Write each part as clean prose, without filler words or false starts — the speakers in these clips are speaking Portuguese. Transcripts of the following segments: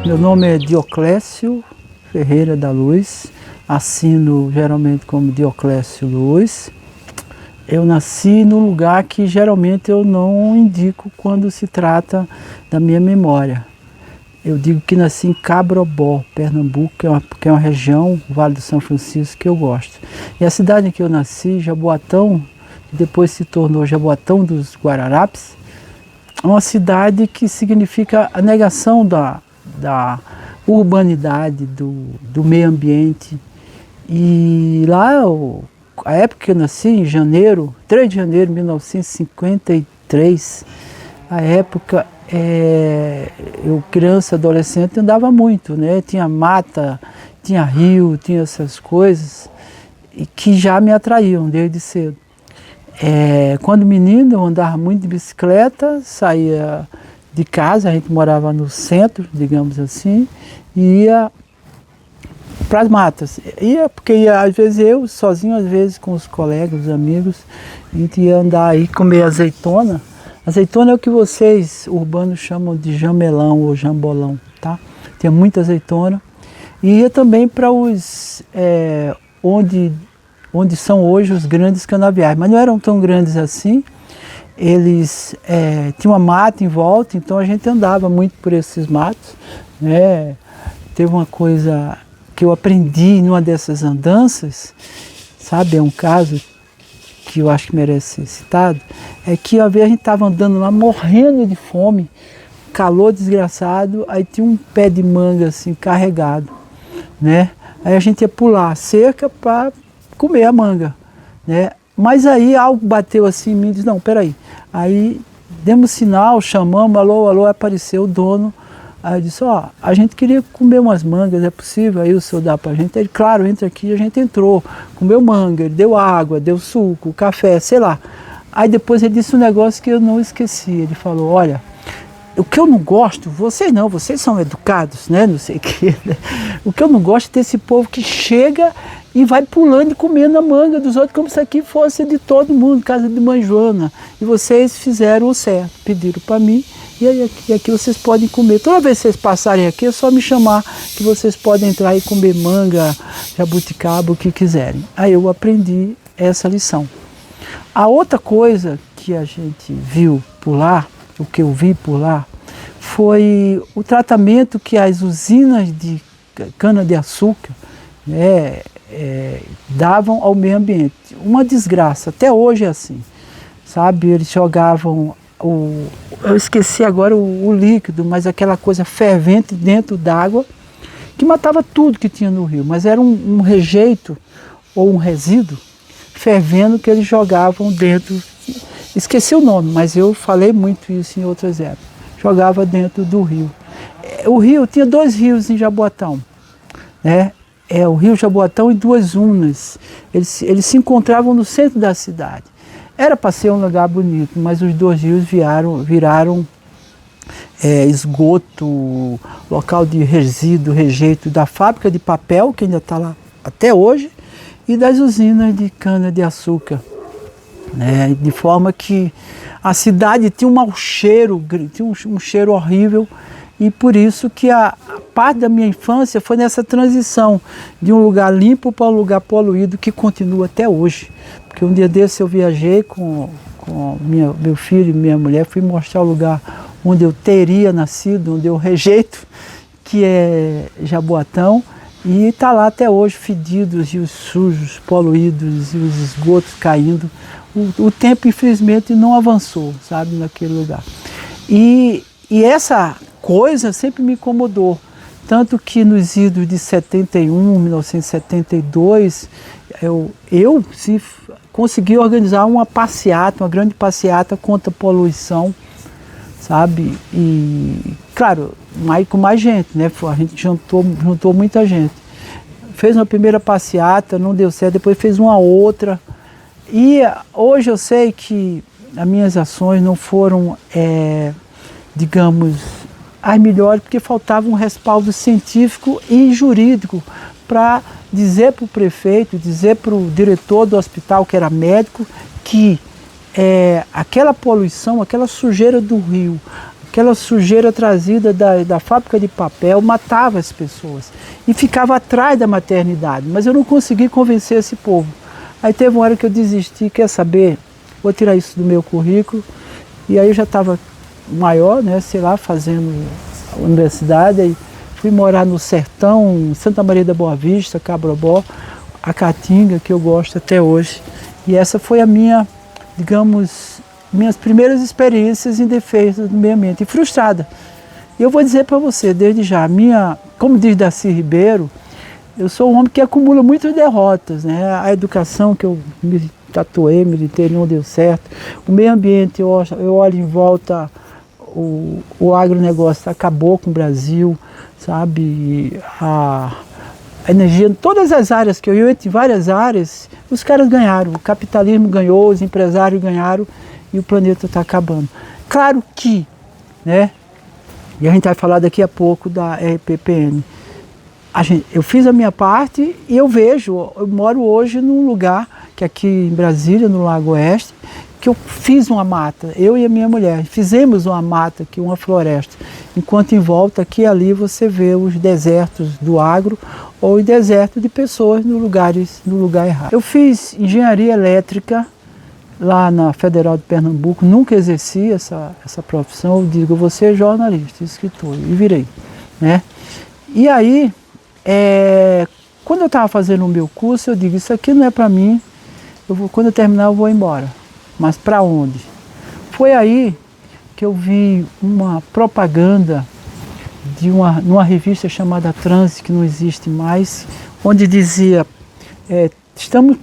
Meu nome é Dioclésio Ferreira da Luz, assino geralmente como Dioclésio Luz. Eu nasci num lugar que geralmente eu não indico quando se trata da minha memória. Eu digo que nasci em Cabrobó, Pernambuco, que é uma região, o Vale do São Francisco, que eu gosto. E a cidade em que eu nasci, Jaboatão, que depois se tornou Jaboatão dos Guararapes, é uma cidade que significa a negação da urbanidade, do meio ambiente. E lá, a época que eu nasci, em janeiro, 3 de janeiro de 1953, a época, eu criança, adolescente, andava muito, né? Tinha mata, tinha rio, tinha essas coisas e que já me atraíam desde cedo. Quando menino, eu andava muito de bicicleta, saía de casa, a gente morava no centro, digamos assim, e ia para as matas. Porque ia, às vezes eu, sozinho, às vezes com os colegas, os amigos, a gente ia andar aí, comer azeitona. Azeitona é o que vocês urbanos chamam de jamelão ou jambolão, tá? Tinha muita azeitona. E ia também para os onde são hoje os grandes canaviais, mas não eram tão grandes assim. Eles tinham uma mata em volta, então a gente andava muito por esses matos, né? Teve uma coisa que eu aprendi numa dessas andanças, sabe, é um caso que eu acho que merece ser citado, é que uma vez a gente estava andando lá morrendo de fome, calor desgraçado, aí tinha um pé de manga assim carregado, né? Aí a gente ia pular a cerca para comer a manga, né? Mas aí algo bateu assim em mim e disse, não, peraí. Aí demos sinal, chamamos, alô, alô, apareceu o dono. Aí eu disse, ó, a gente queria comer umas mangas, é possível? Aí o senhor dá pra gente? Ele, claro, entra aqui. A gente entrou, comeu manga, ele deu água, deu suco, café, sei lá. Aí depois ele disse um negócio que eu não esqueci. Ele falou, olha, o que eu não gosto, vocês não, vocês são educados, né, não sei o que. Né? O que eu não gosto é desse povo que chega e vai pulando e comendo a manga dos outros como se aqui fosse de todo mundo, casa de mãe Joana. E vocês fizeram o certo, pediram para mim, e aqui vocês podem comer. Toda vez que vocês passarem aqui, é só me chamar que vocês podem entrar e comer manga, jabuticaba, o que quiserem. Aí eu aprendi essa lição. A outra coisa que a gente viu por lá, o que eu vi por lá, foi o tratamento que as usinas de cana-de-açúcar, né, davam ao meio ambiente. Uma desgraça, até hoje é assim, sabe? Eles jogavam, eu esqueci agora o líquido, mas aquela coisa fervente dentro d'água, que matava tudo que tinha no rio, mas era um rejeito ou um resíduo fervendo que eles jogavam dentro, esqueci o nome, mas eu falei muito isso em outras épocas, jogava dentro do rio. O rio, tinha 2 rios em Jaboatão, né? O rio Jaboatão e 2 unas, eles se encontravam no centro da cidade. Era para ser um lugar bonito, mas os 2 rios viraram esgoto, local de resíduo, rejeito da fábrica de papel, que ainda está lá até hoje, e das usinas de cana-de-açúcar. Né? De forma que a cidade tinha um mau cheiro, tinha um cheiro horrível, e por isso que a parte da minha infância foi nessa transição de um lugar limpo para um lugar poluído, que continua até hoje. Porque um dia desse eu viajei com meu filho e minha mulher, fui mostrar o lugar onde eu teria nascido, onde eu rejeito, que é Jaboatão, e está lá até hoje, fedido, os rios sujos, poluídos, e os esgotos caindo. O tempo, infelizmente, não avançou, sabe, naquele lugar. E essa coisa sempre me incomodou. Tanto que nos idos de 71, 1972, eu consegui organizar uma passeata, uma grande passeata contra a poluição, sabe? E, claro, com mais gente, né? A gente juntou muita gente. Fez uma primeira passeata, não deu certo, depois fez uma outra. E hoje eu sei que as minhas ações não foram, digamos, as melhores, porque faltava um respaldo científico e jurídico para dizer para o prefeito, dizer para o diretor do hospital, que era médico, que aquela poluição, aquela sujeira do rio, aquela sujeira trazida da fábrica de papel matava as pessoas e ficava atrás da maternidade, mas eu não consegui convencer esse povo. Aí teve uma hora que eu desisti, quer saber, vou tirar isso do meu currículo, e aí eu já estava maior, né, sei lá, fazendo a universidade, aí fui morar no sertão, Santa Maria da Boa Vista, Cabrobó, a Caatinga, que eu gosto até hoje. E essa foi a minha, digamos, minhas primeiras experiências em defesa do meio ambiente, e frustrada. E eu vou dizer para você, desde já, como diz Darcy Ribeiro, eu sou um homem que acumula muitas derrotas, né? A educação que eu me tatuei, militei, não deu certo. O meio ambiente, eu olho em volta, o agronegócio acabou com o Brasil, sabe? A energia, todas as áreas que eu entro em várias áreas, os caras ganharam, o capitalismo ganhou, os empresários ganharam e o planeta está acabando. Claro que, né? E a gente vai falar daqui a pouco da RPPN. Eu fiz a minha parte e eu moro hoje num lugar, que aqui em Brasília, no Lago Oeste, que eu fiz uma mata, eu e a minha mulher, fizemos uma mata aqui, uma floresta, enquanto em volta aqui e ali você vê os desertos do agro ou o deserto de pessoas no lugar errado. Eu fiz engenharia elétrica lá na Federal de Pernambuco, nunca exerci essa profissão, eu digo, eu vou ser jornalista, escritor, e virei, né? E aí, quando eu estava fazendo o meu curso, eu digo, isso aqui não é para mim, quando eu terminar eu vou embora. Mas para onde? Foi aí que eu vi uma propaganda numa revista chamada Trans, que não existe mais, onde dizia, estamos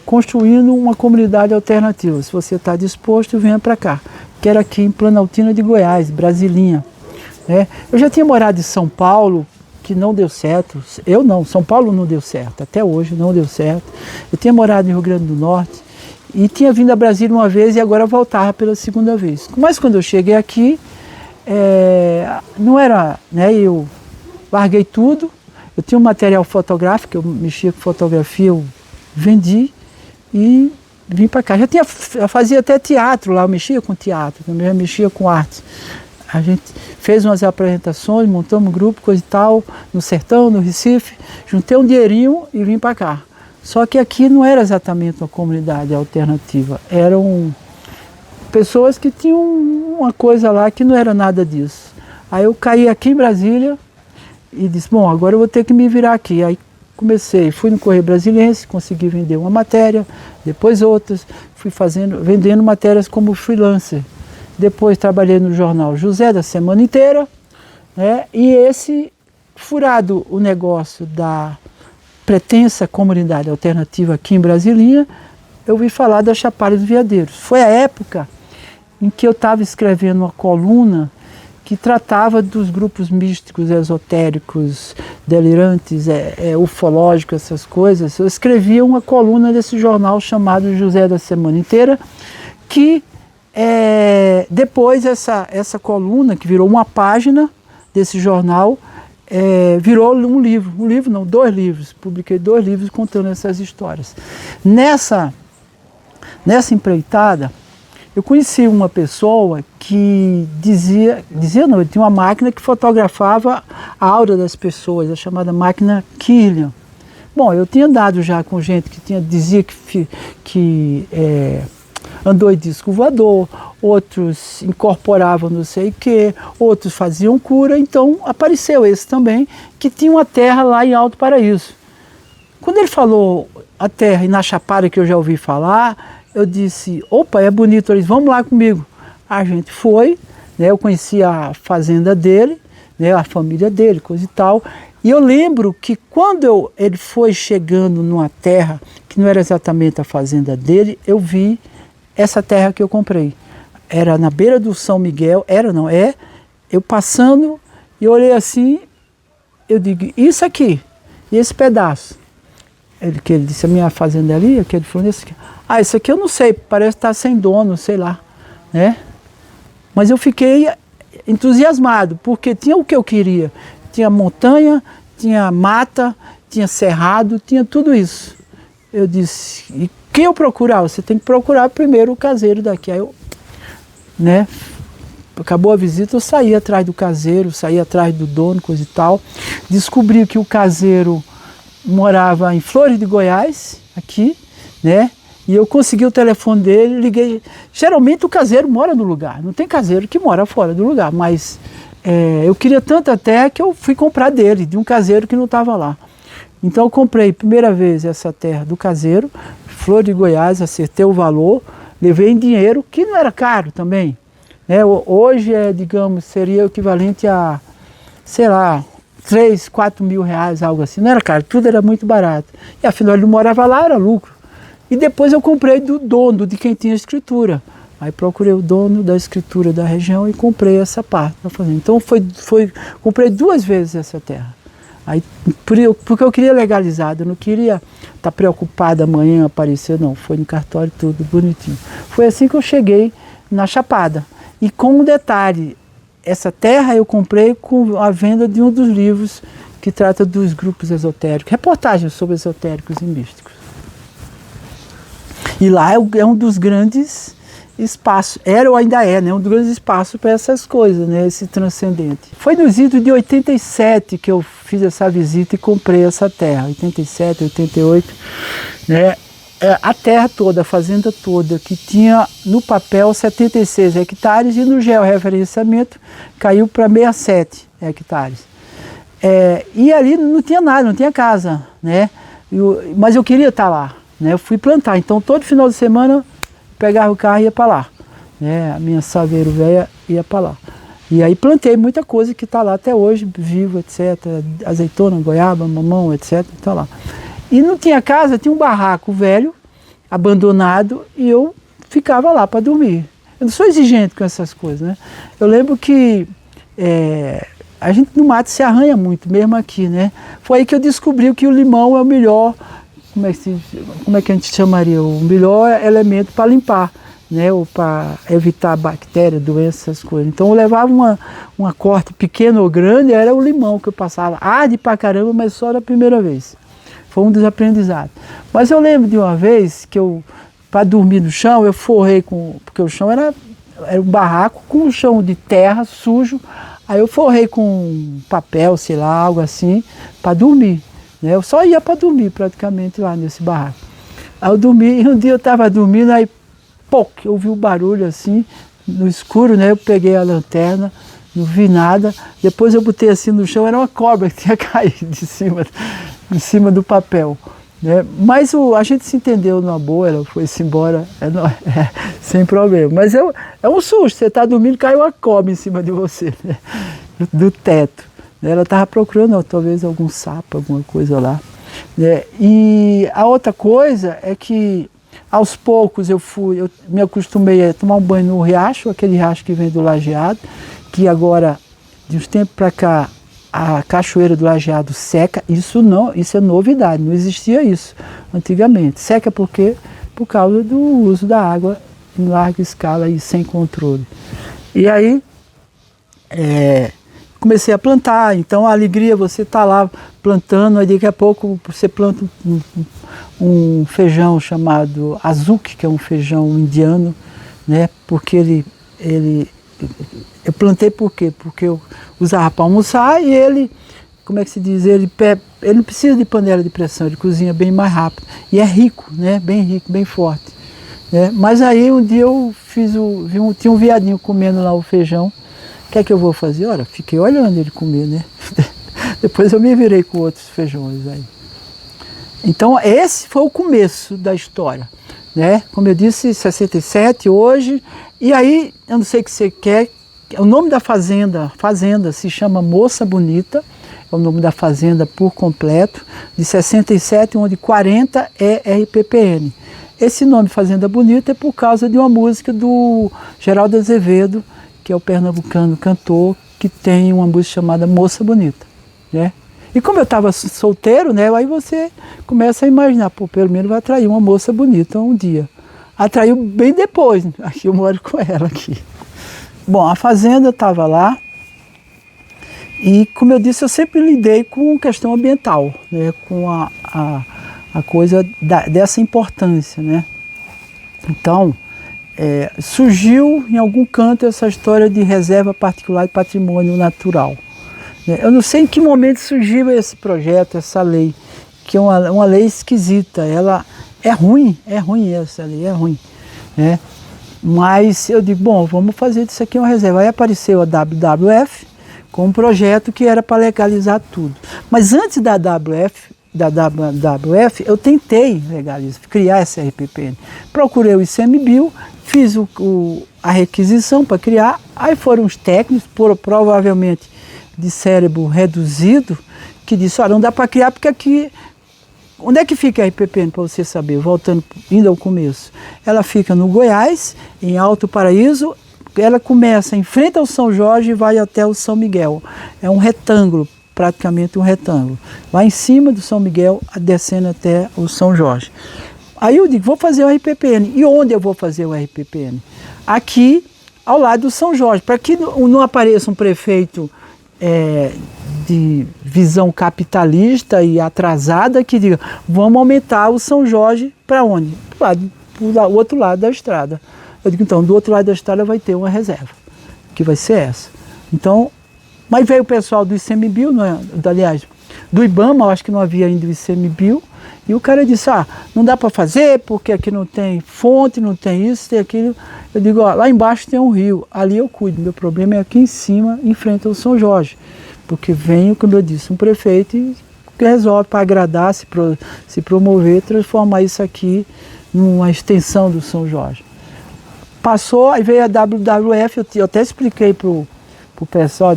construindo uma comunidade alternativa, se você está disposto, venha para cá. Que era aqui em Planaltina de Goiás, Brasilinha. Né? Eu já tinha morado em São Paulo, que não deu certo. Eu não, São Paulo não deu certo, até hoje não deu certo. Eu tinha morado em Rio Grande do Norte e tinha vindo a Brasília uma vez e agora voltava pela segunda vez. Mas quando eu cheguei aqui, não era, né, eu larguei tudo, eu tinha um material fotográfico, eu mexia com fotografia, eu vendi e vim para cá. Eu fazia até teatro lá, eu mexia com teatro, também mexia com arte. A gente fez umas apresentações, montamos um grupo, coisa e tal, no sertão, no Recife, juntei um dinheirinho e vim para cá. Só que aqui não era exatamente uma comunidade alternativa, eram pessoas que tinham uma coisa lá que não era nada disso. Aí eu caí aqui em Brasília e disse, bom, agora eu vou ter que me virar aqui. Aí fui no Correio Brasiliense, consegui vender uma matéria, depois outras, fui vendendo matérias como freelancer. Depois trabalhei no jornal José da Semana Inteira, né? E furado o negócio da pretensa comunidade alternativa aqui em Brasilinha, eu vi falar da Chapada dos Veadeiros. Foi a época em que eu estava escrevendo uma coluna que tratava dos grupos místicos, esotéricos, delirantes, ufológicos, essas coisas. Eu escrevia uma coluna desse jornal chamado José da Semana Inteira, que depois essa coluna, que virou uma página desse jornal, virou um livro. Um livro não, 2 livros. Publiquei 2 livros contando essas histórias. Nessa empreitada, eu conheci uma pessoa que ele tinha uma máquina que fotografava a aura das pessoas, a chamada máquina Kirlian. Bom, eu tinha andado já com gente que dizia que andou em disco voador, outros incorporavam não sei o que, outros faziam cura, então apareceu esse também, que tinha uma terra lá em Alto Paraíso. Quando ele falou a terra e na Chapada, que eu já ouvi falar, eu disse, opa, é bonito, eles vamos lá comigo. A gente foi, né, eu conheci a fazenda dele, né, a família dele, coisa e tal, e eu lembro que quando ele foi chegando numa terra, que não era exatamente a fazenda dele, eu vi essa terra que eu comprei. Era na beira do São Miguel, eu passando e olhei assim, eu digo, isso aqui, e esse pedaço? Ele disse, a minha fazenda ali, aquele falou, esse aqui. Ah, isso aqui eu não sei, parece estar sem dono, sei lá, né? Mas eu fiquei entusiasmado, porque tinha o que eu queria. Tinha montanha, tinha mata, tinha cerrado, tinha tudo isso. Eu disse, e quem eu procurar? Você tem que procurar primeiro o caseiro daqui. Aí eu, né, acabou a visita, eu saí atrás do caseiro, saí atrás do dono, coisa e tal. Descobri que o caseiro morava em Flores de Goiás, aqui, né? E eu consegui o telefone dele, liguei. Geralmente o caseiro mora no lugar, não tem caseiro que mora fora do lugar, mas eu queria tanto a terra que eu fui comprar dele, de um caseiro que não estava lá. Então eu comprei primeira vez essa terra do caseiro, Flor de Goiás, acertei o valor, levei em dinheiro, que não era caro também. Né? Hoje, digamos, seria o equivalente a, sei lá, 3, 4 mil reais, algo assim. Não era caro, tudo era muito barato. E afinal ele não morava lá, era lucro. E depois eu comprei do dono, de quem tinha escritura. Aí procurei o dono da escritura da região e comprei essa parte da fazenda. Então comprei 2 vezes essa terra. Aí, porque eu queria legalizado, eu não queria estar preocupado amanhã aparecer, não. Foi no cartório tudo bonitinho. Foi assim que eu cheguei na Chapada. E com um detalhe, essa terra eu comprei com a venda de um dos livros que trata dos grupos esotéricos, reportagens sobre esotéricos e místicos. E lá é um dos grandes espaços, era ou ainda é, né, um dos grandes espaços para essas coisas, né, esse transcendente. Foi nos idos de 87 que eu fiz essa visita e comprei essa terra, 87, 88, né, a terra toda, a fazenda toda, que tinha no papel 76 hectares e no georreferenciamento caiu para 67 hectares. E ali não tinha nada, não tinha casa, né, mas eu queria estar lá, né, eu fui plantar, então todo final de semana pegava o carro e ia para lá, né? A minha saveiro velha ia para lá. E aí plantei muita coisa que está lá até hoje, vivo, etc. Azeitona, goiaba, mamão, etc. Está lá. E não tinha casa, tinha um barraco velho, abandonado, e eu ficava lá para dormir. Eu não sou exigente com essas coisas, né? Eu lembro que a gente no mato se arranha muito, mesmo aqui, né? Foi aí que eu descobri que o limão é o melhor. Como é que a gente chamaria? O melhor elemento para limpar, né? Ou para evitar bactérias, doenças, essas coisas. Então eu levava uma corte pequena ou grande, era o limão que eu passava. Arde pra caramba, mas só da primeira vez. Foi um dos aprendizados. Mas eu lembro de uma vez que para dormir no chão, eu forrei porque o chão era um barraco com um chão de terra sujo. Aí eu forrei com papel, sei lá, algo assim, para dormir. Eu só ia para dormir praticamente lá nesse barraco. Aí eu dormi, e um dia eu estava dormindo, aí eu ouvi um barulho assim, no escuro, né? Eu peguei a lanterna, não vi nada. Depois eu botei assim no chão, era uma cobra que tinha caído em cima do papel. Né? Mas a gente se entendeu numa boa, ela foi-se embora, sem problema. Mas é um susto, você está dormindo, cai uma cobra em cima de você, né? Do teto. Ela estava procurando talvez algum sapo, alguma coisa lá. Né? E a outra coisa é que aos poucos eu me acostumei a tomar um banho no riacho, aquele riacho que vem do Lajeado, que agora, de uns tempos para cá, a cachoeira do Lajeado seca. Isso é novidade, não existia isso antigamente. Seca por quê? Por causa do uso da água em larga escala e sem controle. E aí, comecei a plantar, então a alegria, você tá lá plantando, aí daqui a pouco você planta um feijão chamado azuki, que é um feijão indiano, né? Porque eu plantei por quê? Porque eu usava para almoçar e ele, como é que se diz, ele não precisa de panela de pressão, ele cozinha bem mais rápido. E é rico, né? Bem rico, bem forte. Né? Mas aí um dia eu tinha um viadinho comendo lá o feijão. O que é que eu vou fazer? Ora, fiquei olhando ele comer, né? Depois eu me virei com outros feijões aí. Então esse foi o começo da história, né? Como eu disse, 67 hoje. E aí, eu não sei o que você quer, o nome da fazenda se chama Moça Bonita, é o nome da fazenda por completo, de 67, onde 40 é RPPN. Esse nome Fazenda Bonita é por causa de uma música do Geraldo Azevedo, que é o pernambucano cantor, que tem uma música chamada Moça Bonita, né? E como eu estava solteiro, né, aí você começa a imaginar, pô, pelo menos vai atrair uma moça bonita um dia. Atraiu bem depois, aqui eu moro com ela aqui. Bom, a fazenda estava lá e, como eu disse, eu sempre lidei com questão ambiental, né, com a coisa dessa importância, né. Então, surgiu em algum canto essa história de reserva particular de patrimônio natural. Eu não sei em que momento surgiu esse projeto, essa lei, que é uma lei esquisita. Ela é ruim essa lei, é ruim, né? Mas eu digo, bom, vamos fazer disso aqui uma reserva. Aí apareceu a WWF com um projeto que era para legalizar tudo. Mas antes da WWF, eu tentei legalizar, criar essa RPPN. Procurei o ICMBio, fiz a requisição para criar, aí foram os técnicos, provavelmente de cérebro reduzido, que disse, olha, não dá para criar porque aqui... Onde é que fica a RPPN, para você saber, indo ao começo? Ela fica no Goiás, em Alto Paraíso, ela começa em frente ao São Jorge e vai até o São Miguel. É um retângulo, praticamente um retângulo. Vai em cima do São Miguel, descendo até o São Jorge. Aí eu digo, vou fazer o RPPN. E onde eu vou fazer o RPPN? Aqui, ao lado do São Jorge, para que não apareça um prefeito de visão capitalista e atrasada que diga, vamos aumentar o São Jorge para onde? Para o outro lado da estrada. Eu digo, então, do outro lado da estrada vai ter uma reserva, que vai ser essa. Então, mas veio o pessoal do ICMBio, aliás, do IBAMA, eu acho que não havia ainda o ICMBio, e o cara disse, não dá para fazer, porque aqui não tem fonte, não tem isso, tem aquilo. Eu digo, lá embaixo tem um rio, ali eu cuido, meu problema é aqui em cima, em frente ao São Jorge. Porque vem, como eu disse, um prefeito e resolve para agradar, se promover, transformar isso aqui numa extensão do São Jorge. Passou, aí veio a WWF, eu até expliquei para o pessoal,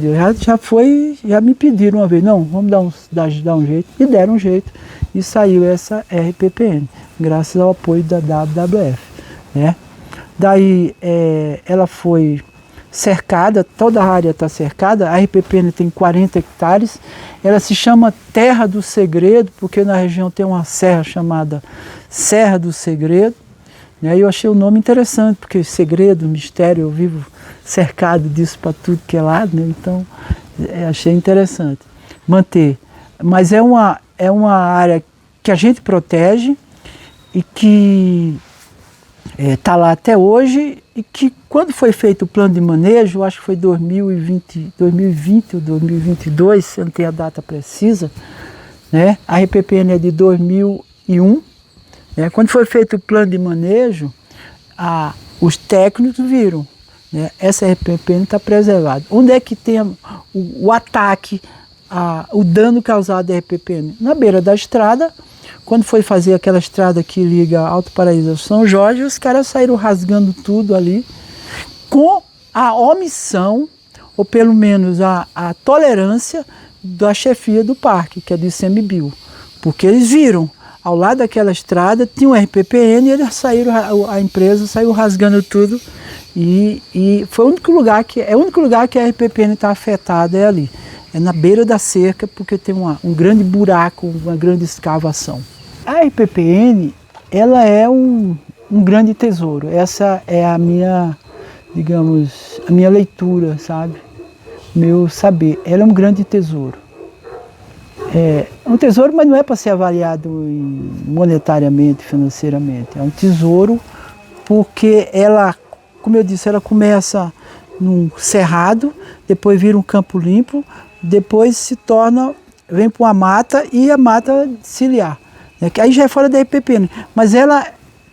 já me pediram uma vez, não, vamos dar um jeito, e deram um jeito, e saiu essa RPPN, graças ao apoio da WWF, né? Daí ela foi cercada, toda a área está cercada, a RPPN tem 40 hectares, ela se chama Terra do Segredo, porque na região tem uma serra chamada Serra do Segredo, né? E eu achei o nome interessante, porque segredo, mistério, eu vivo cercado disso para tudo que é lado, né? Então achei interessante manter. Mas é uma área que a gente protege e que está lá até hoje, e que quando foi feito o plano de manejo, acho que foi 2020 ou 2022, eu não tenho a data precisa, né? A RPPN é de 2001, né? Quando foi feito o plano de manejo, os técnicos viram, né? Essa RPPN está preservada. Onde é que tem o ataque, o dano causado à RPPN? Na beira da estrada. Quando foi fazer aquela estrada que liga Alto Paraíso ao São Jorge, os caras saíram rasgando tudo ali, com a omissão, ou pelo menos a tolerância da chefia do parque, que é do ICMBio. Porque eles viram, ao lado daquela estrada, tinha um RPPN, e eles a empresa saiu rasgando tudo, e foi o único lugar que a RPPN está afetada, é ali. É na beira da cerca, porque tem um grande buraco, uma grande escavação. A RPPN, ela é um grande tesouro. Essa é a minha, digamos, a minha leitura, sabe? Meu saber. Ela é um grande tesouro. É um tesouro, mas não é para ser avaliado monetariamente, financeiramente. É um tesouro porque ela, como eu disse, ela começa num cerrado, depois vira um campo limpo, depois vem para uma mata e a mata ciliar. Aí já é fora da RPPN, mas ela,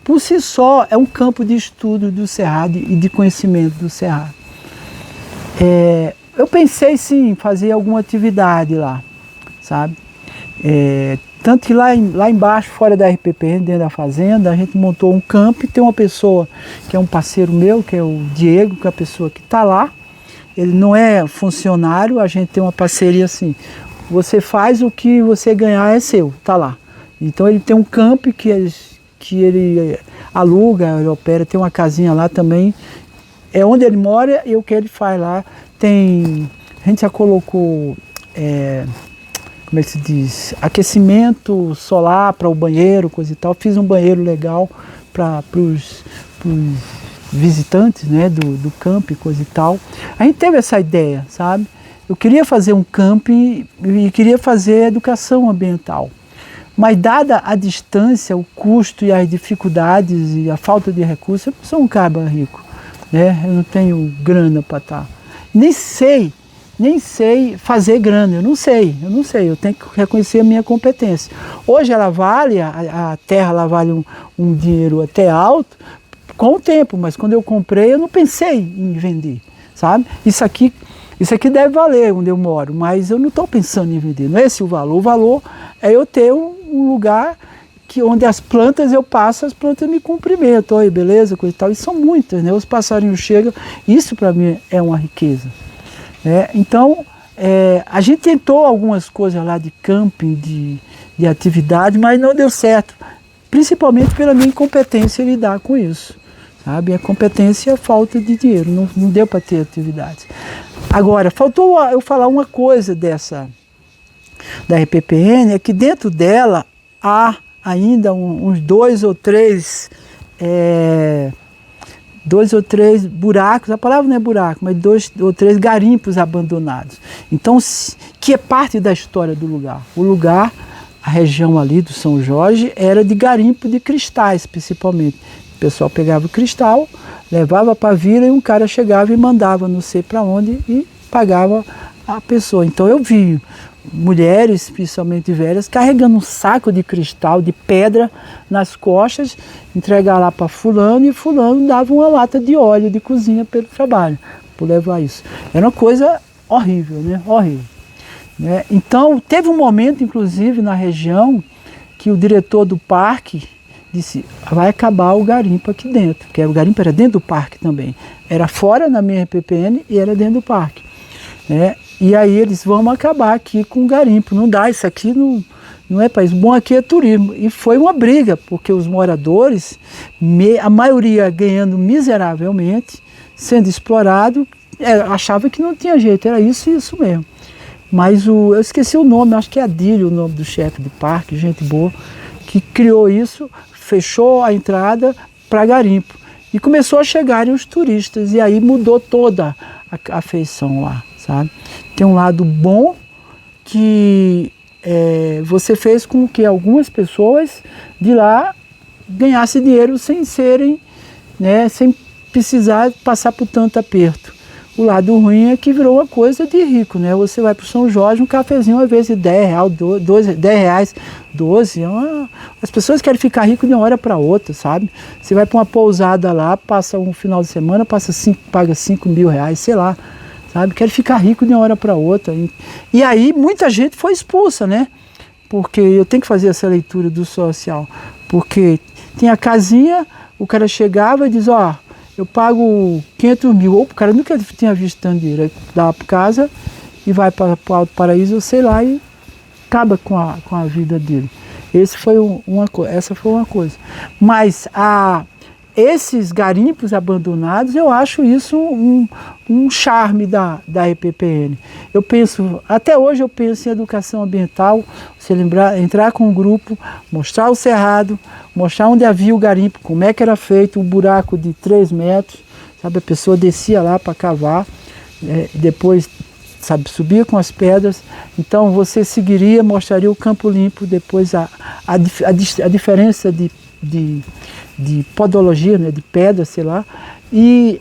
por si só, é um campo de estudo do Cerrado e de conhecimento do Cerrado. Eu pensei sim em fazer alguma atividade lá, sabe? Tanto que lá embaixo, fora da RPPN, dentro da fazenda, a gente montou um campo e tem uma pessoa que é um parceiro meu, que é o Diego, que é a pessoa que está lá. Ele não é funcionário, a gente tem uma parceria assim, você faz o que você ganhar é seu, tá lá. Então ele tem um campo que ele aluga, ele opera, tem uma casinha lá também, é onde ele mora e o que ele faz lá. A gente já colocou, como é que se diz, aquecimento solar para o banheiro, coisa e tal, fiz um banheiro legal para os visitantes, né, do campo e coisa e tal. A gente teve essa ideia, sabe? Eu queria fazer um campo e queria fazer educação ambiental. Mas dada a distância, o custo e as dificuldades e a falta de recursos, eu não sou um cara rico, né? Eu não tenho grana para estar. Nem sei fazer grana, eu não sei, eu tenho que reconhecer a minha competência. Hoje ela vale, a terra ela vale um dinheiro até alto, com o tempo, mas quando eu comprei eu não pensei em vender, sabe? Isso aqui deve valer onde eu moro, mas eu não estou pensando em vender, não é esse o valor é eu ter um lugar onde as plantas eu passo, as plantas me cumprimentam, oi, beleza, coisa e tal, e são muitas, né? Os passarinhos chegam, isso para mim é uma riqueza. Então, a gente tentou algumas coisas lá de camping, de atividade, mas não deu certo, principalmente pela minha incompetência em lidar com isso, sabe? A competência é a falta de dinheiro, não deu para ter atividades. Agora, faltou eu falar uma coisa da RPPN, é que dentro dela há ainda uns dois ou três buracos, a palavra não é buraco, mas 2 ou 3 garimpos abandonados. Então, que é parte da história do lugar. O lugar, a região ali do São Jorge, era de garimpo de cristais, principalmente. O pessoal pegava o cristal, levava para a vila e um cara chegava e mandava não sei para onde e pagava a pessoa. Então eu vi mulheres, principalmente velhas, carregando um saco de cristal, de pedra nas costas, entregar lá para fulano e fulano dava uma lata de óleo de cozinha pelo trabalho, por levar isso. Era uma coisa horrível, né? Horrível. Né? Então teve um momento, inclusive, na região, que o diretor do parque disse, vai acabar o garimpo aqui dentro, porque o garimpo era dentro do parque também. Era fora na minha RPPN e era dentro do parque. Né? E aí eles vão acabar aqui com o garimpo, não dá, isso aqui não é país, bom aqui é turismo. E foi uma briga, porque os moradores, a maioria ganhando miseravelmente, sendo explorado, achava que não tinha jeito, era isso e isso mesmo. Mas eu esqueci o nome, acho que é Adílio o nome do chefe de parque, gente boa, que criou isso, fechou a entrada para garimpo. E começou a chegarem os turistas, e aí mudou toda a feição lá, sabe? Tem um lado bom que você fez com que algumas pessoas de lá ganhassem dinheiro sem serem, né, sem precisar passar por tanto aperto. O lado ruim é que virou uma coisa de rico, né? Você vai para o São Jorge, um cafezinho às vezes de R$10, 12. As pessoas querem ficar rico de uma hora para outra, sabe? Você vai para uma pousada lá, passa um final de semana, paga R$5.000, sei lá, sabe? Quer ficar rico de uma hora para outra. E aí muita gente foi expulsa, né? Porque eu tenho que fazer essa leitura do social. Porque tinha a casinha, o cara chegava e diz, ó, eu pago 500 mil. O cara nunca tinha visto tanto dinheiro. Aí dá para casa e vai para o Alto Paraíso, sei lá, e acaba com a vida dele. Essa foi uma coisa. Mas esses garimpos abandonados, eu acho isso um charme da EPPN. Eu penso, até hoje eu penso em educação ambiental, você entrar com um grupo, mostrar o cerrado, mostrar onde havia o garimpo, como é que era feito, um buraco de 3 metros, sabe, a pessoa descia lá para cavar, depois, sabe, subia com as pedras, então você seguiria, mostraria o campo limpo, depois a diferença de podologia, né, de pedra, sei lá, e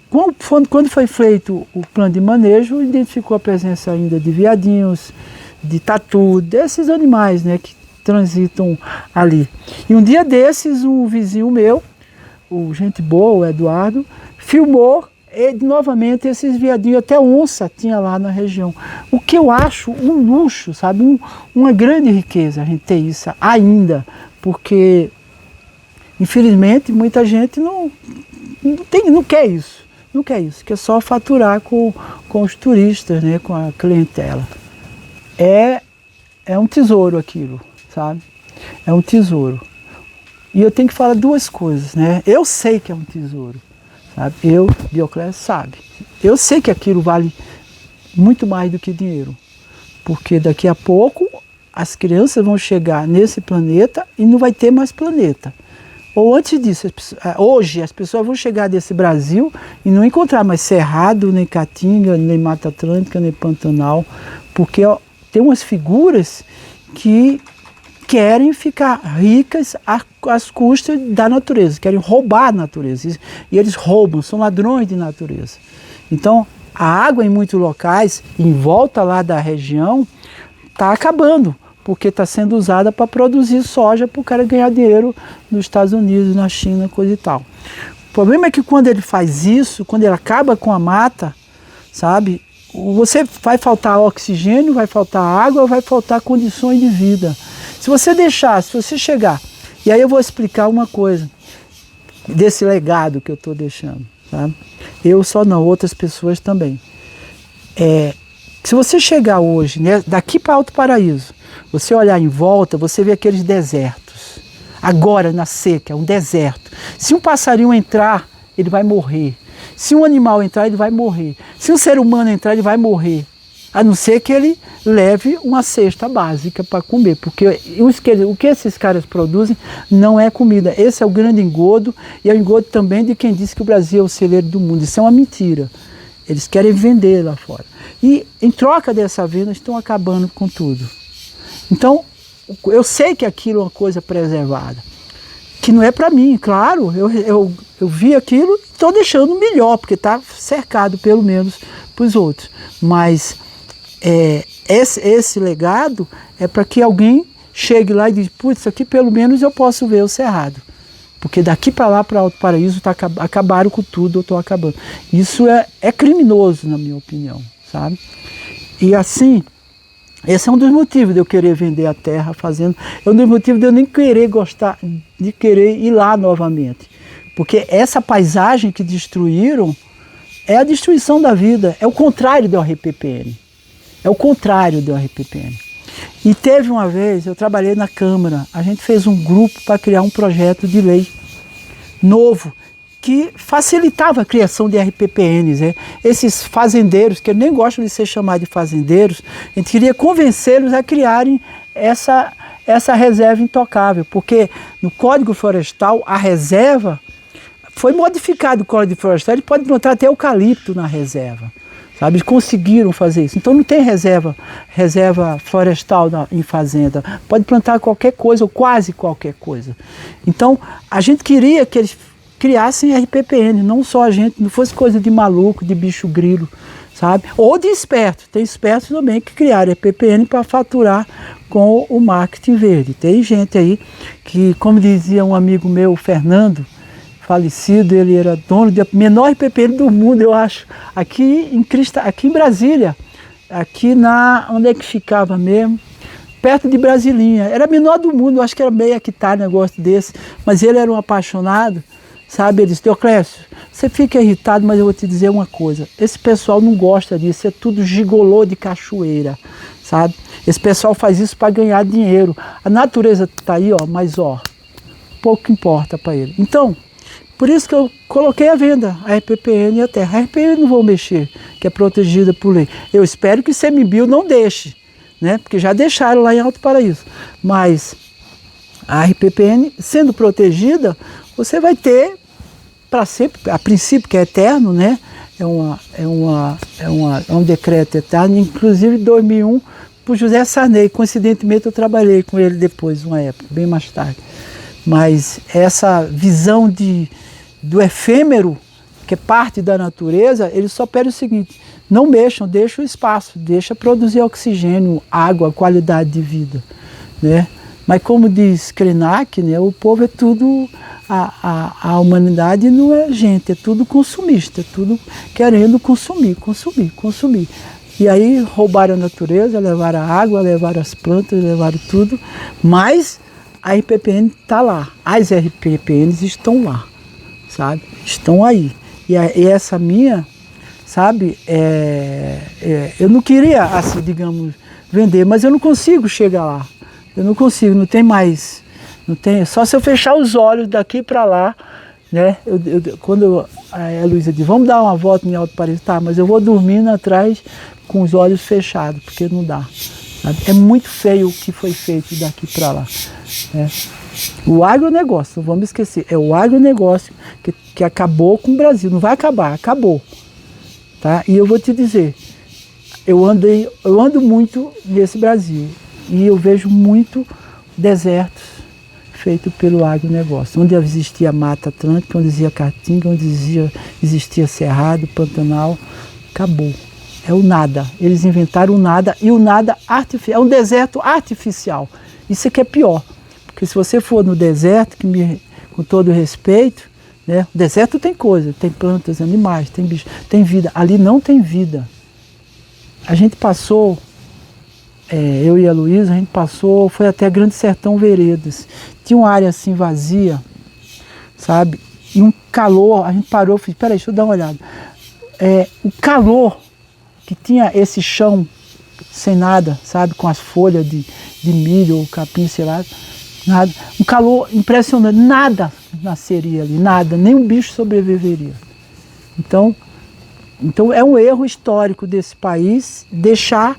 quando foi feito o plano de manejo, identificou a presença ainda de veadinhos, de tatu, desses animais, né, que transitam ali. E um dia desses, um vizinho meu, gente boa, o Eduardo, filmou novamente esses veadinhos, até onça tinha lá na região. O que eu acho um luxo, sabe, uma grande riqueza a gente ter isso ainda, porque infelizmente muita gente não quer isso, quer só faturar com os turistas, né, com a clientela. É um tesouro aquilo, sabe? É um tesouro. E eu tenho que falar 2 coisas, né? Eu sei que é um tesouro, sabe? Dioclésio sabe. Eu sei que aquilo vale muito mais do que dinheiro, porque daqui a pouco as crianças vão chegar nesse planeta e não vai ter mais planeta. Ou antes disso, hoje as pessoas vão chegar desse Brasil e não encontrar mais Cerrado, nem Caatinga, nem Mata Atlântica, nem Pantanal, porque tem umas figuras que querem ficar ricas às custas da natureza, querem roubar a natureza. E eles roubam, são ladrões de natureza. Então, a água em muitos locais, em volta lá da região, está acabando, porque está sendo usada para produzir soja para o cara ganhar dinheiro nos Estados Unidos, na China, coisa e tal. O problema é que quando ele faz isso, quando ele acaba com a mata, sabe, vai faltar oxigênio, vai faltar água, vai faltar condições de vida. Se você chegar, e aí eu vou explicar uma coisa desse legado que eu estou deixando, tá? Eu só não, outras pessoas também. Se você chegar hoje, né, daqui para Alto Paraíso, você olhar em volta, você vê aqueles desertos. Agora, na seca, é um deserto. Se um passarinho entrar, ele vai morrer. Se um animal entrar, ele vai morrer. Se um ser humano entrar, ele vai morrer. A não ser que ele leve uma cesta básica para comer, porque o que esses caras produzem não é comida. Esse é o grande engodo, e é o engodo também de quem diz que o Brasil é o celeiro do mundo. Isso é uma mentira. Eles querem vender lá fora. E em troca dessa venda, estão acabando com tudo. Então, eu sei que aquilo é uma coisa preservada, que não é para mim, claro. Eu vi aquilo e estou deixando melhor, porque está cercado pelo menos para os outros. Mas esse legado é para que alguém chegue lá e diga, putz, isso aqui pelo menos eu posso ver o cerrado. Porque daqui para lá, para Alto Paraíso, acabaram com tudo, eu estou acabando. Isso é criminoso, na minha opinião, sabe? E assim, esse é um dos motivos de eu querer vender a terra fazendo, é um dos motivos de eu nem querer de querer ir lá novamente. Porque essa paisagem que destruíram é a destruição da vida, é o contrário do RPPN. É o contrário do RPPN. E teve uma vez, eu trabalhei na Câmara, a gente fez um grupo para criar um projeto de lei novo, que facilitava a criação de RPPNs. Né? Esses fazendeiros, que eu nem gosto de ser chamado de fazendeiros, a gente queria convencê-los a criarem essa reserva intocável, porque no Código Florestal, a reserva, foi modificado o Código Florestal, ele pode plantar até eucalipto na reserva. Sabe? Eles conseguiram fazer isso. Então não tem reserva florestal em fazenda. Pode plantar qualquer coisa, ou quase qualquer coisa. Então a gente queria que eles criassem RPPN, não só a gente, não fosse coisa de maluco, de bicho grilo, sabe? Ou de esperto. Tem espertos também que criaram RPPN para faturar com o marketing verde. Tem gente aí que, como dizia um amigo meu, o Fernando, falecido, ele era dono do menor RPPN do mundo, eu acho, aqui em Brasília, onde é que ficava mesmo? Perto de Brasilinha, era menor do mundo, eu acho que era meio hectare, negócio desse, mas ele era um apaixonado, sabe? Ele disse, Teoclésio, você fica irritado, mas eu vou te dizer uma coisa, esse pessoal não gosta disso, é tudo gigolô de cachoeira, sabe? Esse pessoal faz isso para ganhar dinheiro, a natureza está aí, ó, mas ó, pouco importa para ele. Então, por isso que eu coloquei à venda a RPPN e a terra. A RPPN eu não vou mexer, que é protegida por lei. Eu espero que o ICMBio não deixe, né? Porque já deixaram lá em Alto Paraíso. Mas a RPPN, sendo protegida, você vai ter para sempre, a princípio, que é eterno, né? É um decreto eterno, inclusive em 2001, por José Sarney. Coincidentemente, eu trabalhei com ele depois, uma época, bem mais tarde. Mas essa visão do efêmero, que é parte da natureza, ele só pede o seguinte, não mexam, deixa o espaço, deixa produzir oxigênio, água, qualidade de vida. Né? Mas como diz Krenak, né, o povo é tudo, a humanidade não é gente, é tudo consumista, é tudo querendo consumir. E aí roubaram a natureza, levaram a água, levaram as plantas, levaram tudo, mas a RPPN está lá, as RPPNs estão lá, sabe? Estão aí. E essa minha, sabe, eu não queria, assim, digamos, vender, mas eu não consigo chegar lá. Eu não consigo, não tem mais, não tem, só se eu fechar os olhos daqui para lá, né? Quando a Luísa diz, vamos dar uma volta em Alto Paraíso, tá, mas eu vou dormindo atrás com os olhos fechados, porque não dá. Sabe? É muito feio o que foi feito daqui para lá. Né? O agronegócio, não vamos esquecer, é o agronegócio que acabou com o Brasil, não vai acabar, acabou. Tá? E eu vou te dizer, eu ando muito nesse Brasil. E eu vejo muito desertos feitos pelo agronegócio, onde existia Mata Atlântica, onde existia Caatinga, onde existia Cerrado, Pantanal, acabou. É o nada. Eles inventaram o nada, e o nada artificial. É um deserto artificial. Isso é que é pior. Porque se você for no deserto, com todo respeito, né, o deserto tem coisa, tem plantas, animais, tem bichos, tem vida. Ali não tem vida. A gente passou, eu e a Luísa, a gente passou, foi até Grande Sertão Veredas. Tinha uma área assim vazia, sabe? E um calor, a gente parou e falou, peraí, deixa eu dar uma olhada. O calor que tinha esse chão sem nada, sabe? Com as folhas de milho ou capim, sei lá, nada. Um calor impressionante, nada nasceria ali, nada, nem um bicho sobreviveria. Então é um erro histórico desse país deixar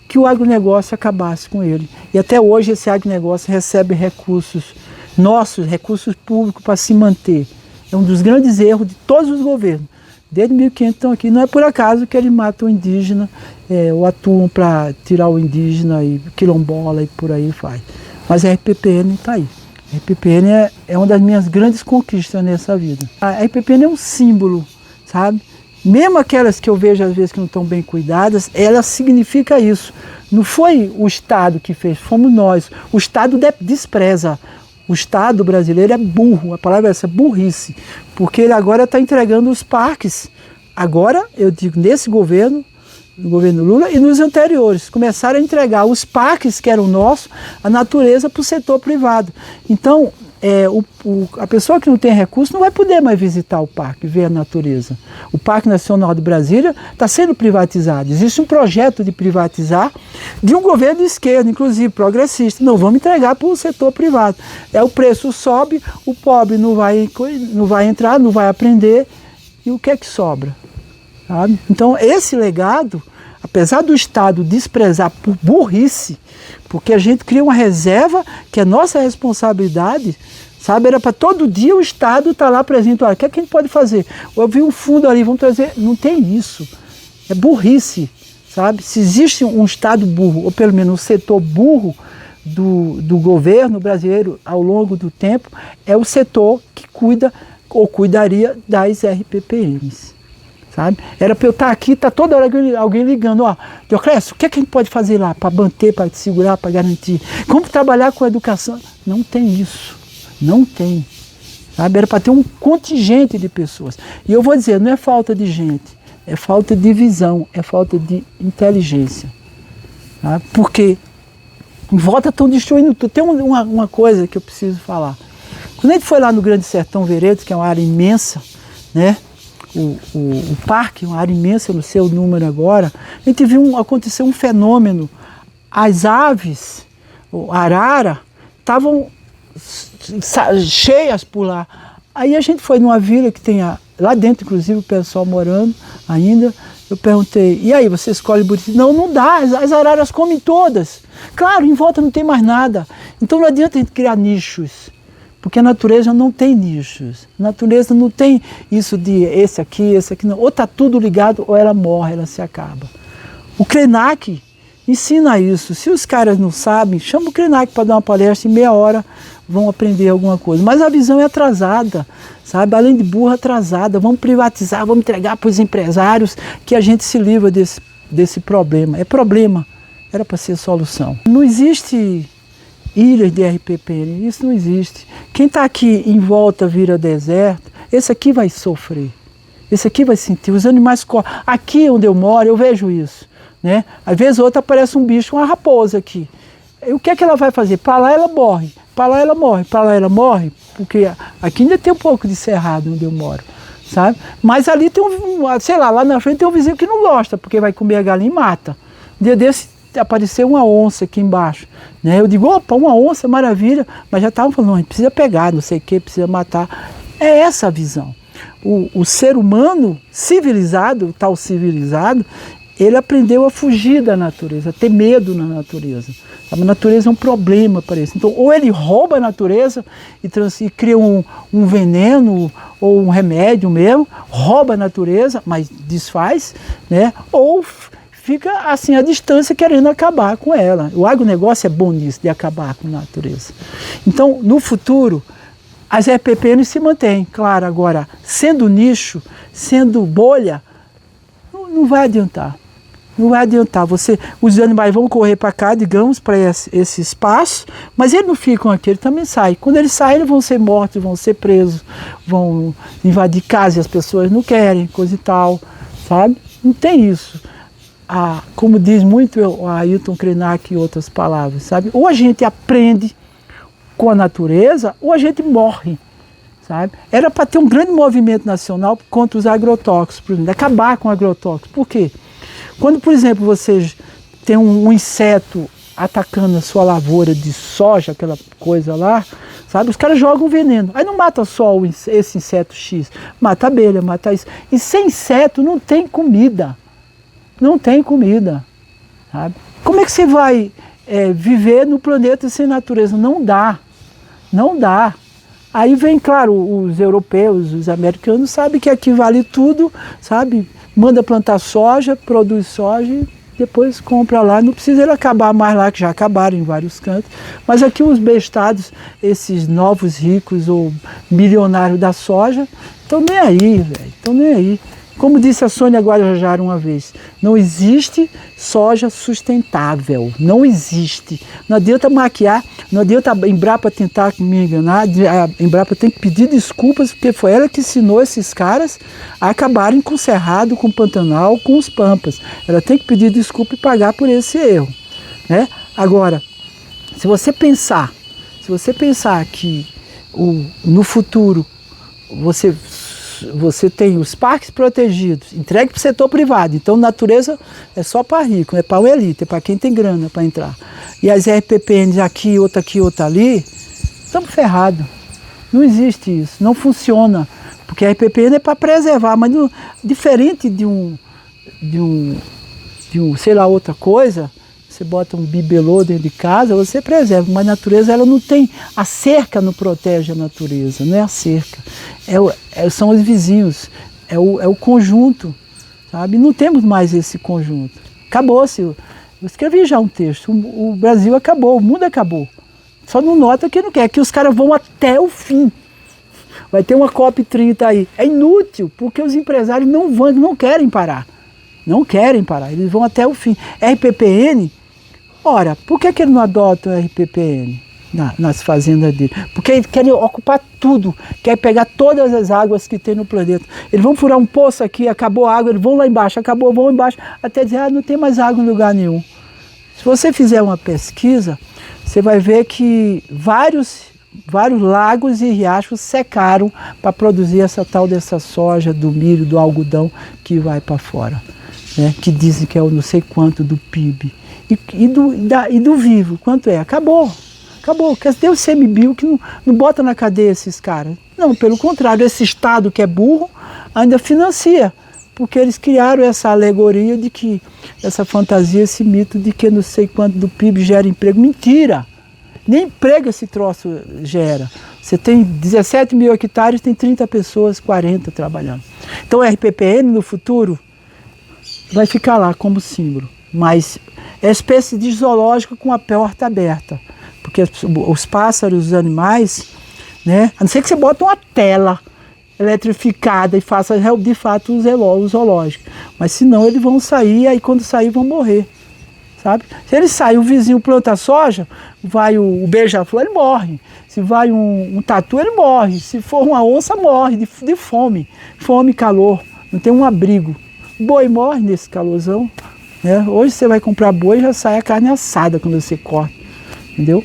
que o agronegócio acabasse com ele. E até hoje esse agronegócio recebe recursos nossos, recursos públicos para se manter. É um dos grandes erros de todos os governos. Desde 1500 estão aqui. Não é por acaso que eles matam o indígena, ou atuam para tirar o indígena e quilombola e por aí faz. Mas a RPPN está aí. A RPPN é uma das minhas grandes conquistas nessa vida. A RPPN é um símbolo, sabe? Mesmo aquelas que eu vejo às vezes que não estão bem cuidadas, ela significa isso. Não foi o Estado que fez, fomos nós. O Estado despreza. O Estado brasileiro é burro, a palavra é essa, burrice. Porque ele agora está entregando os parques. Agora, eu digo, nesse governo, no governo Lula e nos anteriores, começaram a entregar os parques que eram nossos, a natureza para o setor privado. Então, a pessoa que não tem recurso não vai poder mais visitar o parque, ver a natureza. O Parque Nacional de Brasília está sendo privatizado. Existe um projeto de privatizar de um governo de esquerda, inclusive progressista. Não, vamos entregar para o setor privado. O preço sobe, o pobre não vai entrar, não vai aprender. E o que é que sobra? Sabe? Então, esse legado, apesar do Estado desprezar por burrice, porque a gente cria uma reserva que é nossa responsabilidade, sabe? Era para todo dia o Estado estar lá presente. Olha, o que é que a gente pode fazer? Eu vi um fundo ali, vamos trazer. Não tem isso. É burrice, sabe? Se existe um Estado burro, ou pelo menos um setor burro do governo brasileiro ao longo do tempo, é o setor que cuida ou cuidaria das RPPMs. Sabe? Era para eu estar aqui, está toda hora alguém ligando, ó, Dioclésio, o que é que a gente pode fazer lá para manter, para segurar, para garantir? Como trabalhar com a educação? Não tem isso, não tem. Sabe? Era para ter um contingente de pessoas. E eu vou dizer, não é falta de gente, é falta de visão, é falta de inteligência. Sabe? Porque em volta estão destruindo tudo. Tem uma coisa que eu preciso falar. Quando a gente foi lá no Grande Sertão Veredas, que é uma área imensa, né? O parque, uma área imensa, eu não sei o número agora, a gente viu acontecer um fenômeno. As aves, a arara, estavam cheias por lá. Aí a gente foi numa vila que tem lá dentro, inclusive, o pessoal morando ainda. Eu perguntei, e aí, você escolhe bonitinho? Não, não dá, as araras comem todas. Claro, em volta não tem mais nada. Então não adianta a gente criar nichos. Porque a natureza não tem nichos. A natureza não tem isso de esse aqui não. Ou está tudo ligado ou ela morre, ela se acaba. O Krenak ensina isso. Se os caras não sabem, chama o Krenak para dar uma palestra, em meia hora vão aprender alguma coisa. Mas a visão é atrasada, sabe? Além de burra, atrasada. Vamos privatizar, vamos entregar para os empresários que a gente se livra desse problema. É problema, era para ser solução. Não existe ilhas de RPPN, isso não existe. Quem está aqui em volta vira deserto, esse aqui vai sofrer, esse aqui vai sentir, os animais correm. Aqui onde eu moro, eu vejo isso, né? Às vezes outra aparece um bicho, uma raposa aqui. E o que é que ela vai fazer? Para lá ela morre, para lá ela morre, para lá ela morre, porque aqui ainda tem um pouco de cerrado onde eu moro, sabe? Mas ali tem sei lá na frente tem um vizinho que não gosta, porque vai comer a galinha e mata. Um dia desse apareceu uma onça aqui embaixo, né? Eu digo, opa, uma onça, maravilha, mas já estavam falando, não, a gente precisa pegar, não sei o que, precisa matar. É essa a visão. O ser humano civilizado, tal civilizado, ele aprendeu a fugir da natureza, a ter medo na natureza. A natureza é um problema para isso. Então, ou ele rouba a natureza e cria um veneno ou um remédio mesmo, rouba a natureza, mas desfaz, né? Ou fica assim à distância querendo acabar com ela. O agronegócio é bom nisso, de acabar com a natureza. Então, no futuro, as RPPN se mantêm, claro, agora, sendo nicho, sendo bolha, não vai adiantar. Não vai adiantar. Os animais vão correr para cá, digamos, para esse espaço, mas eles não ficam aqui, eles também saem. Quando eles saem, eles vão ser mortos, vão ser presos, vão invadir casa e as pessoas não querem, coisa e tal, sabe? Não tem isso. Como diz muito o Ailton Krenak e outras palavras, sabe? Ou a gente aprende com a natureza, ou a gente morre, sabe? Era para ter um grande movimento nacional contra os agrotóxicos, por exemplo, acabar com agrotóxicos. Por quê? Quando, por exemplo, você tem um inseto atacando a sua lavoura de soja, aquela coisa lá, sabe? Os caras jogam veneno. Aí não mata só esse inseto X, mata a abelha, mata isso. E sem inseto não tem comida. Não tem comida, sabe? Como é que você vai viver no planeta sem natureza? Não dá. Não dá. Aí vem, claro, os europeus, os americanos, sabem que aqui vale tudo, sabe? Manda plantar soja, produz soja e depois compra lá. Não precisa ele acabar mais lá, que já acabaram em vários cantos. Mas aqui os bestados, esses novos ricos ou milionários da soja, estão nem aí, velho. Estão nem aí. Como disse a Sônia Guajajara uma vez, não existe soja sustentável, não existe. Não adianta maquiar, não adianta a Embrapa tentar me enganar, a Embrapa tem que pedir desculpas, porque foi ela que ensinou esses caras a acabarem com o Cerrado, com o Pantanal, com os Pampas. Ela tem que pedir desculpa e pagar por esse erro, né? Agora, se você pensar que no futuro você tem os parques protegidos, entregue para o setor privado. Então, natureza é só para rico, é para o elite, é para quem tem grana para entrar. E as RPPNs aqui, outra ali, estamos ferrados. Não existe isso, não funciona. Porque a RPPN é para preservar, mas diferente de um, sei lá, outra coisa, você bota um bibelô dentro de casa, você preserva, mas a natureza ela não tem, a cerca não protege a natureza, não é a cerca, são os vizinhos, é o conjunto, sabe? Não temos mais esse conjunto, acabou-se, eu escrevi já um texto, o Brasil acabou, o mundo acabou, só não nota que não quer, que os caras vão até o fim, vai ter uma COP30 aí, é inútil, porque os empresários não querem parar, eles vão até o fim. RPPN, ora, por que eles não adotam o RPPN nas fazendas dele? Porque eles querem ocupar tudo, querem pegar todas as águas que tem no planeta. Eles vão furar um poço aqui, acabou a água, eles vão lá embaixo, acabou, vão embaixo, até dizer, não tem mais água em lugar nenhum. Se você fizer uma pesquisa, você vai ver que vários lagos e riachos secaram para produzir essa tal dessa soja, do milho, do algodão que vai para fora, né? Que dizem que é o não sei quanto do PIB. E do vivo, quanto é? Acabou. Cadê o CMBio que não bota na cadeia esses caras? Não, pelo contrário, esse Estado que é burro ainda financia, porque eles criaram essa alegoria de que, essa fantasia, esse mito de que não sei quanto do PIB gera emprego. Mentira! Nem emprego esse troço gera. Você tem 17 mil hectares, tem 30 pessoas, 40 trabalhando. Então o RPPN no futuro vai ficar lá como símbolo, mas é espécie de zoológico com a porta aberta, porque os pássaros, os animais, né, a não ser que você bota uma tela eletrificada e faça de fato o zoológico, mas senão eles vão sair, aí quando sair vão morrer, sabe? Se ele sair, o vizinho planta soja, vai o beija-flor, ele morre. Se vai um tatu, ele morre. Se for uma onça, morre de fome, calor, não tem um abrigo. Boi morre nesse calorzão, né? Hoje você vai comprar boi e já sai a carne assada quando você corta, entendeu?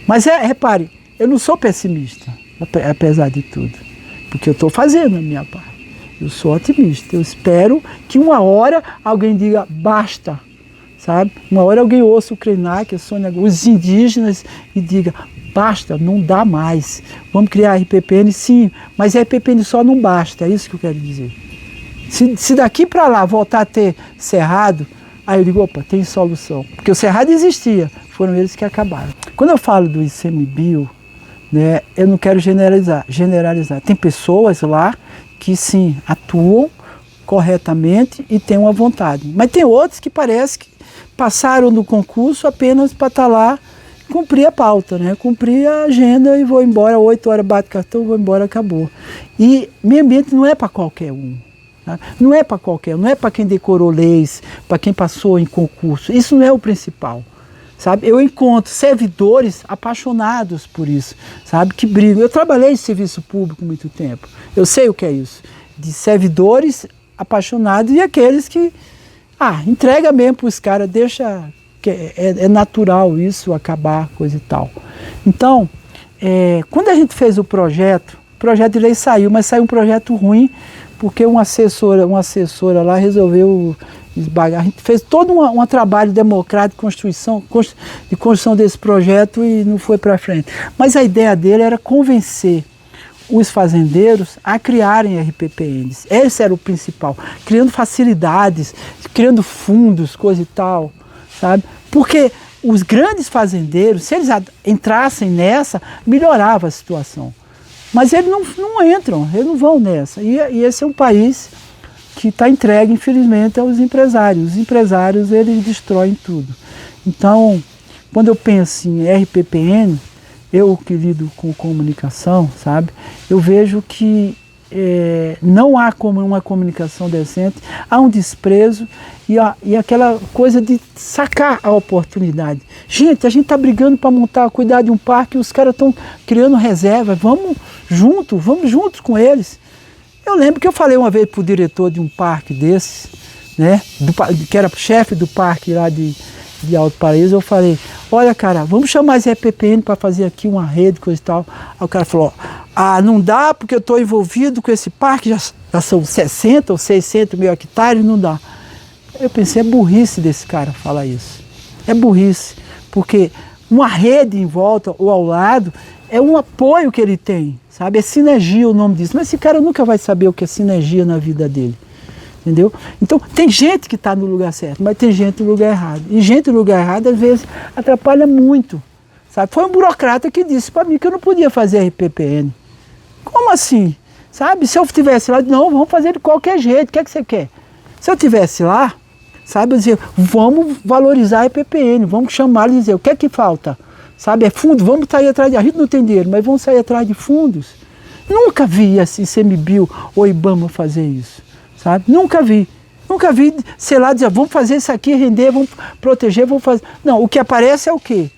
Mas repare, eu não sou pessimista, apesar de tudo, porque eu estou fazendo a minha parte. Eu sou otimista, eu espero que uma hora alguém diga basta, sabe? Uma hora alguém ouça o Krenak, a Sônia, os indígenas e diga basta, não dá mais, vamos criar RPPN, sim, mas RPPN só não basta, é isso que eu quero dizer. Se daqui para lá voltar a ter cerrado, aí eu digo, opa, tem solução. Porque o cerrado existia, foram eles que acabaram. Quando eu falo do ICMBio, né, eu não quero generalizar. Tem pessoas lá que sim, atuam corretamente e têm uma vontade. Mas tem outros que parece que passaram no concurso apenas para estar lá, cumprir a pauta, né? Cumprir a agenda e vou embora, 8 horas bate cartão, vou embora, acabou. E meio ambiente não é para qualquer um. Tá? Não é para qualquer um, não é para quem decorou leis, para quem passou em concurso. Isso não é o principal. Sabe? Eu encontro servidores apaixonados por isso, sabe? Que brigam. Eu trabalhei em serviço público muito tempo. Eu sei o que é isso. De servidores apaixonados e aqueles que entrega mesmo para os caras, deixa que é natural isso acabar, coisa e tal. Então, quando a gente fez o projeto de lei saiu, mas saiu um projeto ruim porque uma assessora lá resolveu esbagar. A gente fez todo um trabalho democrático de construção desse projeto e não foi para frente. Mas a ideia dele era convencer os fazendeiros a criarem RPPNs. Esse era o principal. Criando facilidades, criando fundos, coisa e tal, sabe? Porque os grandes fazendeiros, se eles entrassem nessa, melhorava a situação. Mas eles não entram, eles não vão nessa. E esse é um país que está entregue, infelizmente, aos empresários. Os empresários, eles destroem tudo. Então, quando eu penso em RPPN, eu que lido com comunicação, sabe? Eu vejo que não há como uma comunicação decente, há um desprezo e aquela coisa de sacar a oportunidade. Gente, a gente está brigando para cuidar de um parque e os caras estão criando reserva, vamos juntos com eles. Eu lembro que eu falei uma vez para o diretor de um parque desses, né, que era chefe do parque lá de Alto Paraíso, eu falei, olha cara, vamos chamar as RPPN para fazer aqui uma rede, coisa e tal. Aí o cara falou, não dá porque eu estou envolvido com esse parque, já são 60 ou 600 mil hectares, não dá. Eu pensei, é burrice desse cara falar isso. É burrice, porque uma rede em volta ou ao lado é um apoio que ele tem, sabe? É sinergia o nome disso, mas esse cara nunca vai saber o que é sinergia na vida dele. Entendeu? Então, tem gente que está no lugar certo, mas tem gente no lugar errado. E gente no lugar errado, às vezes, atrapalha muito. Sabe? Foi um burocrata que disse para mim que eu não podia fazer RPPN. Como assim? Sabe? Se eu estivesse lá, não, vamos fazer de qualquer jeito, o que é que você quer? Se eu estivesse lá, sabe, eu dizia, vamos valorizar a RPPN, vamos chamar e dizer, o que é que falta? Sabe, é fundo, vamos sair atrás de... A gente não tem dinheiro, mas vamos sair atrás de fundos. Nunca vi assim, ICMBio ou IBAMA fazer isso. Sabe? Nunca vi, sei lá, dizer, vamos fazer isso aqui, render, vamos proteger, vamos fazer... Não, o que aparece é o quê?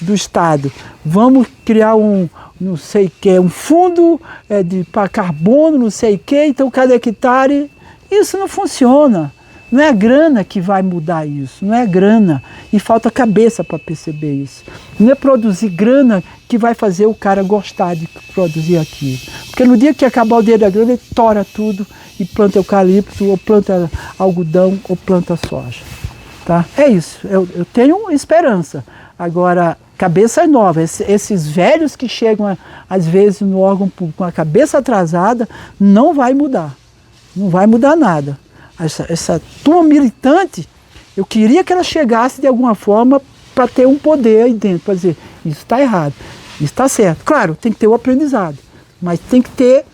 Do Estado. Vamos criar não sei o que, um fundo para carbono, não sei o que, então cada hectare... Isso não funciona. Não é a grana que vai mudar isso, não é a grana. E falta cabeça para perceber isso. Não é produzir grana que vai fazer o cara gostar de produzir aquilo. Porque no dia que acabar o dinheiro da grana, ele tora tudo e planta eucalipto, ou planta algodão, ou planta soja. Tá? É isso, eu tenho esperança. Agora, cabeças novas, esses velhos que chegam às vezes no órgão público com a cabeça atrasada, não vai mudar. Não vai mudar nada. Essa turma militante, eu queria que ela chegasse de alguma forma para ter um poder aí dentro, para dizer, isso está errado, isso está certo. Claro, tem que ter o aprendizado, mas tem que ter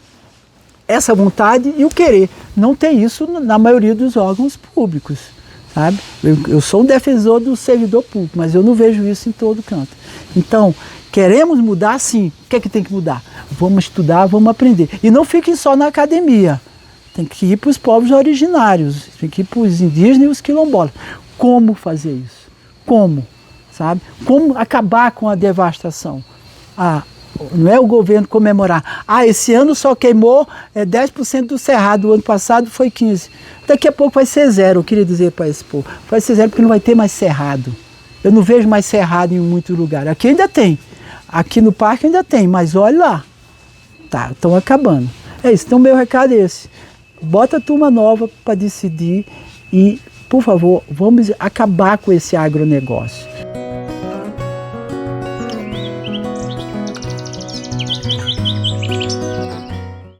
essa vontade e o querer. Não tem isso na maioria dos órgãos públicos, sabe? Eu sou um defensor do servidor público, mas eu não vejo isso em todo canto. Então, queremos mudar, sim. O que é que tem que mudar? Vamos estudar, vamos aprender. E não fiquem só na academia. Tem que ir para os povos originários, tem que ir para os indígenas e os quilombolas. Como fazer isso? Como? Sabe? Como acabar com a devastação? Não é o governo comemorar. Esse ano só queimou 10% do cerrado, o ano passado foi 15%. Daqui a pouco vai ser 0, eu queria dizer para esse povo. Vai ser 0 porque não vai ter mais cerrado. Eu não vejo mais cerrado em muitos lugares. Aqui ainda tem. Aqui no parque ainda tem, mas olha lá. Tá, estão acabando. É isso, então meu recado é esse. Bota a turma nova para decidir e, por favor, vamos acabar com esse agronegócio.